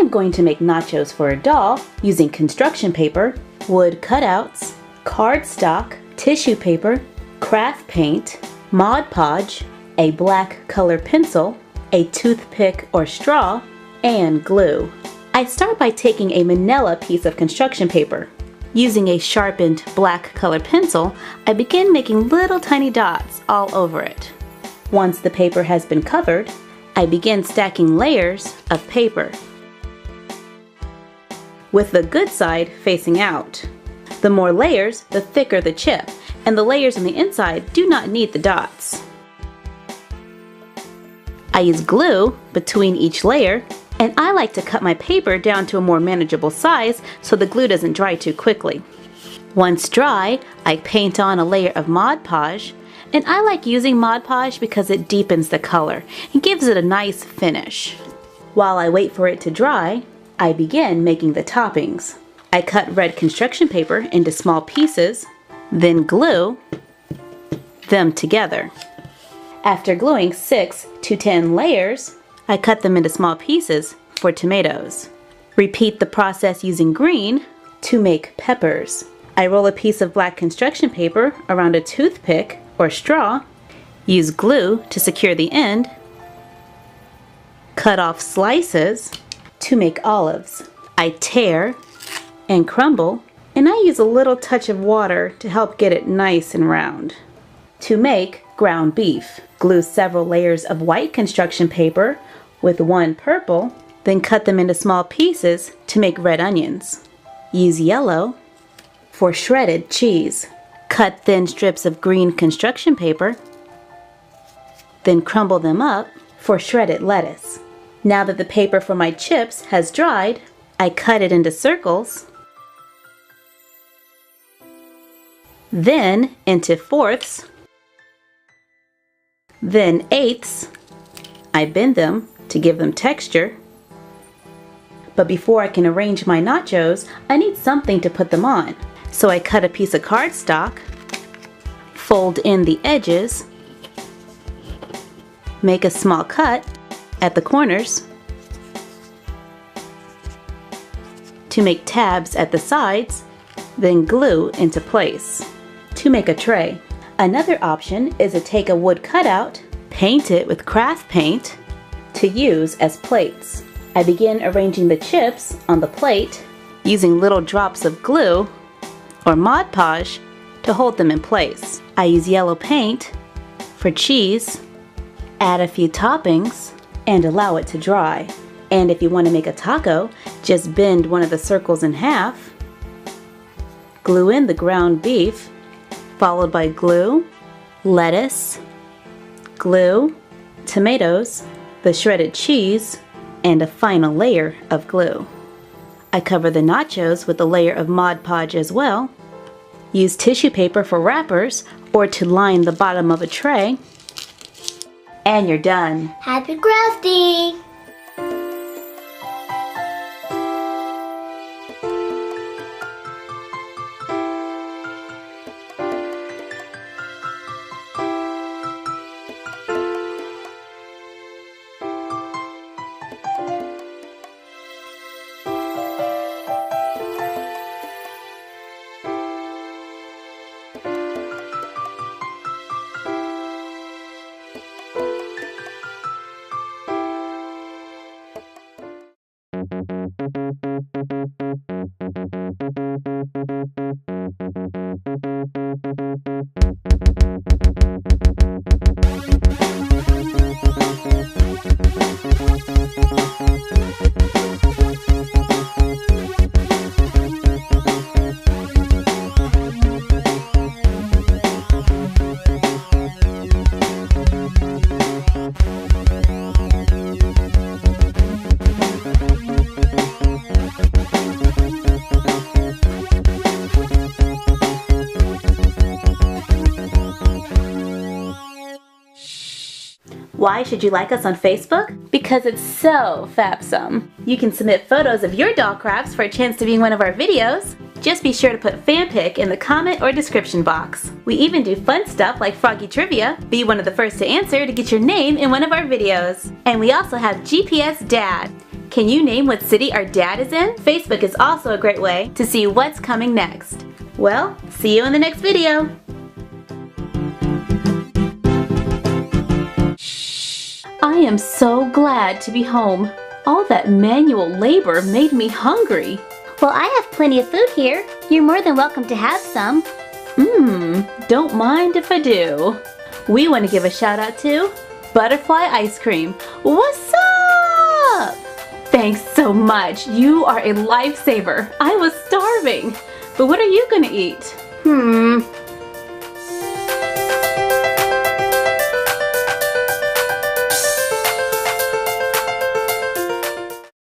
am going to make nachos for a doll using construction paper, wood cutouts, cardstock, tissue paper, craft paint, Mod Podge, a black color pencil, a toothpick or straw, and glue. I start by taking a manila piece of construction paper. Using a sharpened black color pencil, I begin making little tiny dots all over it. Once the paper has been covered, I begin stacking layers of paper, with the good side facing out. The more layers, the thicker the chip, and the layers on the inside do not need the dots. I use glue between each layer, and I like to cut my paper down to a more manageable size so the glue doesn't dry too quickly. Once dry, I paint on a layer of Mod Podge, and I like using Mod Podge because it deepens the color and gives it a nice finish. While I wait for it to dry, I begin making the toppings. I cut red construction paper into small pieces, then glue them together. After gluing 6 to 10 layers, I cut them into small pieces for tomatoes. Repeat the process using green to make peppers. I roll a piece of black construction paper around a toothpick or straw, use glue to secure the end, cut off slices to make olives. I tear and crumble, and I use a little touch of water to help get it nice and round. To make ground beef, glue several layers of white construction paper with one purple, then cut them into small pieces to make red onions. Use yellow for shredded cheese. Cut thin strips of green construction paper, then crumble them up for shredded lettuce. Now that the paper for my chips has dried, I cut it into circles, then into fourths, then eighths. I bend them to give them texture. But before I can arrange my nachos, I need something to put them on. So I cut a piece of cardstock, fold in the edges, make a small cut at the corners to make tabs at the sides, then glue into place. To make a tray, another option is to take a wood cutout, paint it with craft paint to use as plates. I begin arranging the chips on the plate using little drops of glue or Mod Podge to hold them in place. I use yellow paint for cheese, add a few toppings, and allow it to dry. And if you want to make a taco, just bend one of the circles in half, glue in the ground beef, followed by glue, lettuce, glue, tomatoes, the shredded cheese, and a final layer of glue. I cover the nachos with a layer of Mod Podge as well. Use tissue paper for wrappers or to line the bottom of a tray. And you're done. Happy crafting! Why should you like us on Facebook? Because it's so fabsome. You can submit photos of your doll crafts for a chance to be in one of our videos. Just be sure to put fanpic in the comment or description box. We even do fun stuff like Froggy Trivia. Be one of the first to answer to get your name in one of our videos. And we also have GPS Dad. Can you name what city our dad is in? Facebook is also a great way to see what's coming next. Well, see you in the next video. I am so glad to be home. All that manual labor made me hungry. Well, I have plenty of food here. You're more than welcome to have some. Don't mind if I do. We want to give a shout out to Butterfly Ice Cream. What's up? Thanks so much. You are a lifesaver. I was starving. But what are you gonna eat?